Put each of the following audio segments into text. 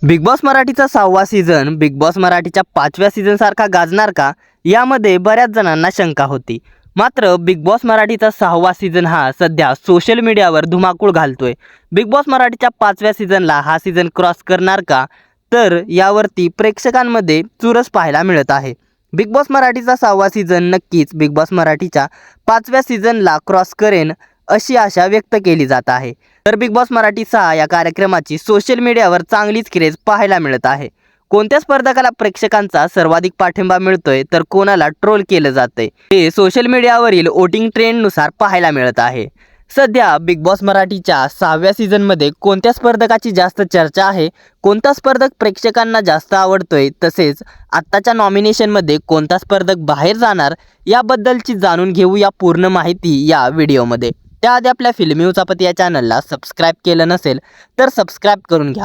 Big boss मराठीचा 6वा season big boss मराठीच्या 5व्या सीझनसारखा गाजणार का, यामध्ये बऱ्याच जणांना शंका होती. मात्र बिग बॉस मराठीचा 6वा सीझन हा सध्या सोशल मीडियावर धुमाकूळ घालतोय. बिग बॉस मराठीच्या 5व्या सीझनला हा सीझन क्रॉस करणार का, तर यावरती प्रेक्षकांमध्ये चुरस पाहायला मिळत आहे. बिग बॉस मराठीचा 6वा सीझन नक्कीच बिग बॉस मराठीच्या 5व्या सीझनला क्रॉस करेन अशी आशा व्यक्त केली जात आहे. तर बिग बॉस मराठी 6 या कार्यक्रमाची सोशल मीडियावर चांगलीच क्रेज पाहायला मिळत आहे. कोणत्या स्पर्धकाला प्रेक्षकांचा सर्वाधिक पाठिंबा मिळतोय तर कोणाला ट्रोल केलं जातंय हे सोशल मीडियावरील वोटिंग ट्रेंडनुसार पाहायला मिळत आहे. सध्या बिग बॉस मराठीच्या 6व्या सीझनमध्ये कोणत्या स्पर्धकाची जास्त चर्चा आहे, कोणता स्पर्धक प्रेक्षकांना जास्त आवडतोय, तसेच आत्ताच्या नॉमिनेशनमध्ये कोणता स्पर्धक बाहेर जाणार याबद्दलची जाणून घेऊ या पूर्ण माहिती या व्हिडिओमध्ये. त्याआधी आपल्या फिल्मी उचापती या चॅनलला सबस्क्राईब केलं नसेल तर सबस्क्राईब करून घ्या.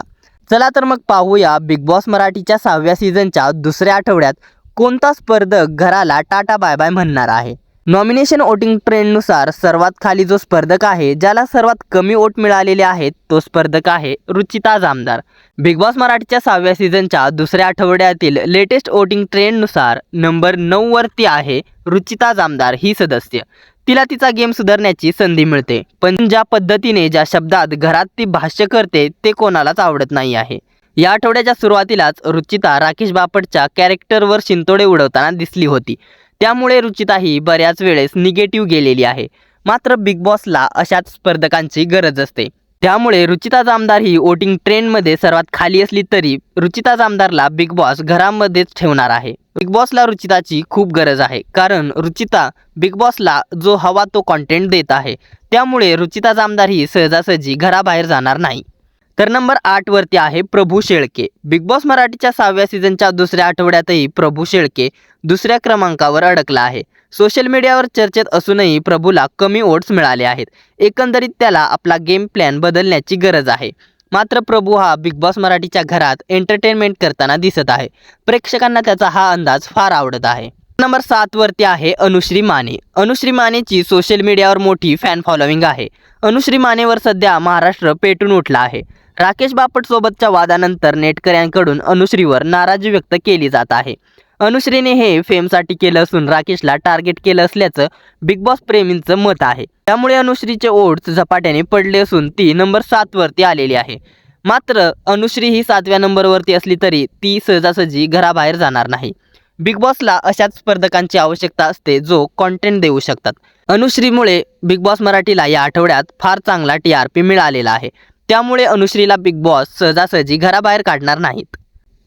चला तर मग पाहूया बिग बॉस मराठीच्या 6व्या सीझनच्या दुसऱ्या आठवड्यात कोणता स्पर्धक घराला टाटा बाय बाय म्हणणार आहे. नॉमिनेशन वोटिंग ट्रेंडनुसार सर्वात खाली जो स्पर्धक आहे, ज्याला सर्वात कमी वोट मिळालेले आहेत, तो स्पर्धक आहे रुचिता जामदार. बिग बॉस मराठीच्या 6व्या सीझनच्या दुसऱ्या आठवड्यातील लेटेस्ट वोटिंग ट्रेंडनुसार नंबर 9 वरती आहे रुचिता जामदार ही सदस्य. तिला तिचा गेम सुधारण्याची संधी मिळते, पण ज्या पद्धतीने ज्या शब्दात घरात ती भाष्य करते ते कोणालाच आवडत नाही आहे. या आठवड्याच्या सुरुवातीलाच रुचिता राकेश बापटच्या कॅरेक्टरवर शिंतोडे उडवताना दिसली होती. त्यामुळे रुचिता ही बऱ्याच वेळेस निगेटिव्ह गेलेली आहे. मात्र बिग बॉसला अशाच स्पर्धकांची गरज असते. त्यामुळे रुचिता जामदार ही वोटिंग ट्रेंडमध्ये सर्वात खाली असली तरी रुचिता जामदारला बिग बॉस घरामध्येच ठेवणार आहे. बिग बॉसला रुचिताची खूप गरज आहे, कारण रुचिता बिग बॉसला जो हवा तो कंटेंट देत आहे. त्यामुळे रुचिता जामदार ही सहजासहजी घराबाहेर जाणार नाही. तर नंबर 8 वरती आहे प्रभू शेळके. बिग बॉस मराठीच्या 6व्या सीझनच्या दुसऱ्या आठवड्यातही प्रभू शेळके दुसऱ्या क्रमांकावर अडकला आहे. सोशल मीडियावर चर्चेत असूनही प्रभूला कमी वोट्स मिळाले आहेत. एकंदरीत त्याला आपला गेम प्लॅन बदलण्याची गरज आहे. मात्र प्रभू हा बिग बॉस मराठीच्या घरात एंटरटेनमेंट करताना दिसत आहे. प्रेक्षकांना त्याचा हा अंदाज फार आवडत आहे. नंबर 7 वरती आहे अनुश्री माने. अनुश्री मानेची सोशल मीडियावर मोठी फॅन फॉलोविंग आहे. अनुश्री मानेवर सध्या महाराष्ट्र पेटून उठला आहे. राकेश बापट सोबतच्या वादानंतर नेटकऱ्यांकडून अनुश्रीवर नाराजी व्यक्त केली जात आहे. अनुश्रीने हे फेमसाठी केलं असून राकेशला टार्गेट केलं असल्याचं बिग बॉस प्रेमींचं मत आहे. त्यामुळे अनुश्रीचे वोट्स झपाट्याने पडले असून ती नंबर 7 वरती आलेली आहे. मात्र अनुश्री ही 7व्या नंबरवरती असली तरी ती सहजासहजी घराबाहेर जाणार नाही. बिग बॉसला अशाच स्पर्धकांची आवश्यकता असते जो कंटेंट देऊ शकतात. अनुश्रीमुळे बिग बॉस मराठीला या आठवड्यात फार चांगला TRP मिळालेला आहे. त्यामुळे अनुश्रीला बिग बॉस सहजासहजी घराबाहेर काढणार नाहीत.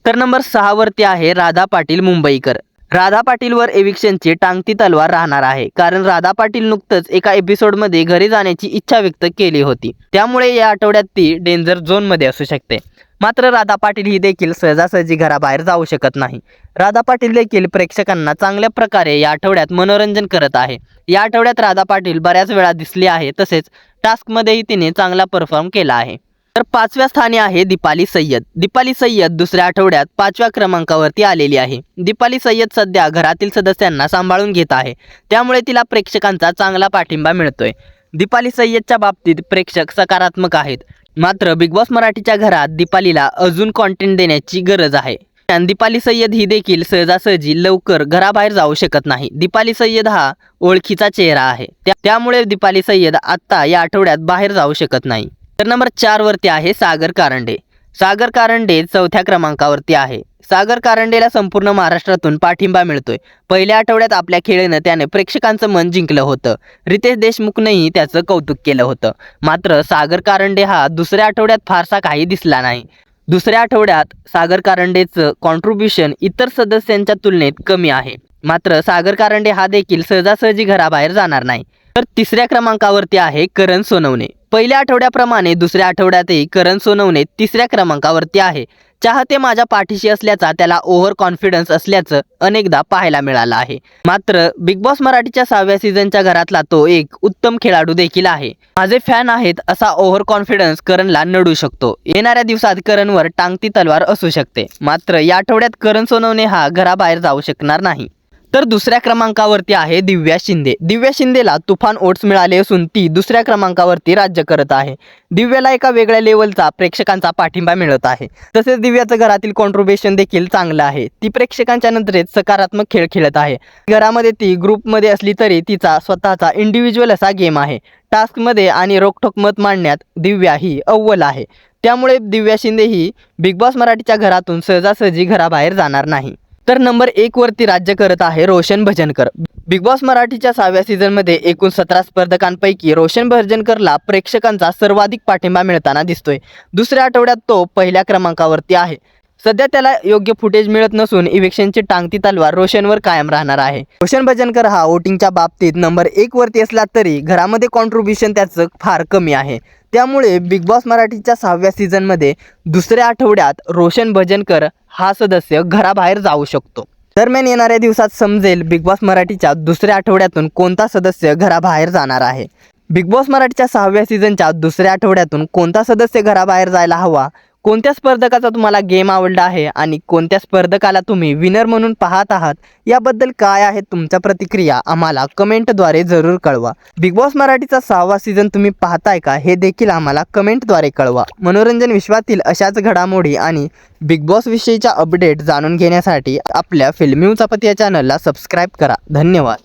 तर नंबर 6 वरती आहे राधा पाटील मुंबईकर. राधा पाटीलवर एविक्शनची टांगती तलवार राहणार आहे, कारण राधा पाटील नुकतंच एका एपिसोडमध्ये घरी जाण्याची इच्छा व्यक्त केली होती. त्यामुळे या आठवड्यात ती डेंजर झोनमध्ये असू शकते. मात्र राधा पाटील ही देखील सहजासहजी घराबाहेर जाऊ शकत नाही. राधा पाटील देखील प्रेक्षकांना चांगल्या प्रकारे या आठवड्यात मनोरंजन करत आहे. या आठवड्यात राधा पाटील बऱ्याच वेळा दिसली आहे, तसेच टास्कमध्येही तिने चांगला परफॉर्म केला आहे. तर 5व्या स्थानी आहे दीपाली सय्यद. दीपाली सय्यद दुसऱ्या आठवड्यात 5व्या क्रमांकावरती आलेली आहे. दीपाली सय्यद सध्या घरातील सदस्यांना सांभाळून घेत आहे. त्यामुळे तिला प्रेक्षकांचा चांगला पाठिंबा मिळतोय. दीपाली सय्यदच्या बाबतीत प्रेक्षक सकारात्मक आहेत. मात्र बिग बॉस मराठीच्या घरात दीपालीला अजून कंटेंट देण्याची गरज आहे. दीपाली सय्यद ही देखील सहजासहजी लवकर घराबाहेर जाऊ शकत नाही. दीपाली सय्यद हा ओळखीचा चेहरा आहे. त्यामुळे दीपाली सय्यद आत्ता या आठवड्यात बाहेर जाऊ शकत नाही. तर नंबर 4 वरती आहे सागर कारंडे. सागर कारंडे 4थ्या क्रमांकावरती आहे. सागर कारंडेला संपूर्ण महाराष्ट्रातून पाठिंबा मिळतोय. पहिल्या आठवड्यात आपल्या खेळीनं त्याने प्रेक्षकांचं मन जिंकलं होतं. रितेश देशमुखनेही त्याचं कौतुक केलं होतं. मात्र सागर कारंडे हा दुसऱ्या आठवड्यात फारसा काही दिसला नाही. दुसऱ्या आठवड्यात सागर कारंडेचं कॉन्ट्रीब्युशन इतर सदस्यांच्या तुलनेत कमी आहे. मात्र सागर कारंडे हा देखील सहजासहजी घराबाहेर जाणार नाही. तर 3ऱ्या क्रमांकावरती आहे करण सोनवणे. पहिल्या आठवड्याप्रमाणे दुसऱ्या आठवड्यातही करण सोनवणे 3ऱ्या क्रमांकावरती आहे. चाहते माझ्या पाठीशी असल्याचा त्याला ओव्हर कॉन्फिडन्स असल्याचं अनेकदा पाहायला मिळालं आहे. मात्र बिग बॉस मराठीच्या 6व्या सीझनच्या घरातला तो एक उत्तम खेळाडू देखील आहे. माझे फॅन आहेत असा ओव्हर कॉन्फिडन्स करणला नडू शकतो. येणाऱ्या दिवसात करणवर टांगती तलवार असू शकते. मात्र या आठवड्यात करण सोनवणे हा घराबाहेर जाऊ शकणार नाही. तर दुसऱ्या क्रमांकावरती आहे दिव्या शिंदे. दिव्या शिंदेला तुफान ओट्स मिळाले असून ती दुसऱ्या क्रमांकावरती राज्य करत आहे. दिव्याला एका वेगळ्या लेवलचा प्रेक्षकांचा पाठिंबा मिळत आहे. तसेच दिव्याचं घरातील कॉन्ट्रीब्युशन देखील चांगलं आहे. ती प्रेक्षकांच्या नजरेत सकारात्मक खेळ खेळत आहे. घरामध्ये ती ग्रुपमध्ये असली तरी तिचा स्वतःचा इंडिव्हिज्युअल असा गेम आहे. टास्कमध्ये आणि रोखठोक मत मांडण्यात दिव्या ही अव्वल आहे. त्यामुळे दिव्या शिंदे ही बिग बॉस मराठीच्या घरातून सहजासहजी घराबाहेर जाणार नाही. तर नंबर 1 वरती राज्य करत आहे रोशन भजनकर. बिग बॉस मराठीच्या 6व्या सीझनमध्ये एकूण 17 स्पर्धकांपैकी रोशन भजनकरला प्रेक्षकांचा सर्वाधिक पाठिंबा मिळताना दिसतोय. दुसऱ्या आठवड्यात तो पहिल्या क्रमांकावरती आहे. सध्या त्याला योग्य फुटेज मिळत नसून इव्हिक्शनची टांगती तलवार रोशनवर कायम राहणार आहे. रोशन भजनकर हा वोटिंगच्या बाबतीत नंबर 1 वरती असला तरी घरामध्ये कॉन्ट्रीब्युशन त्याचं फार कमी आहे. त्यामुळे बिग बॉस मराठीच्या 6व्या सीझनमध्ये दुसऱ्या आठवड्यात रोशन भजनकर हा सदस्य घराबाहेर जाऊ शकतो. दरम्यान येणाऱ्या दिवसात समजेल बिग बॉस मराठीच्या दुसऱ्या आठवड्यातून कोणता सदस्य घराबाहेर जाणार आहे. बिग बॉस मराठीच्या 6व्या सीझनच्या दुसऱ्या आठवड्यातून कोणता सदस्य घराबाहेर जायला हवा, कोणत्या स्पर्धकाचा तुम्हाला गेम आवडला आहे आणि कोणत्या स्पर्धकाला तुम्ही विनर म्हणून पाहत आहात याबद्दल काय आहेत तुमच्या प्रतिक्रिया आम्हाला कमेंटद्वारे जरूर कळवा. बिग बॉस मराठीचा 6वा सीझन तुम्ही पाहताय का हे देखील आम्हाला कमेंटद्वारे कळवा. मनोरंजन विश्वातील अशाच घडामोडी आणि बिग बॉस विषयीच्या अपडेट जाणून घेण्यासाठी आपल्या फिल्मी उचापती या चॅनलला सबस्क्राईब करा. धन्यवाद.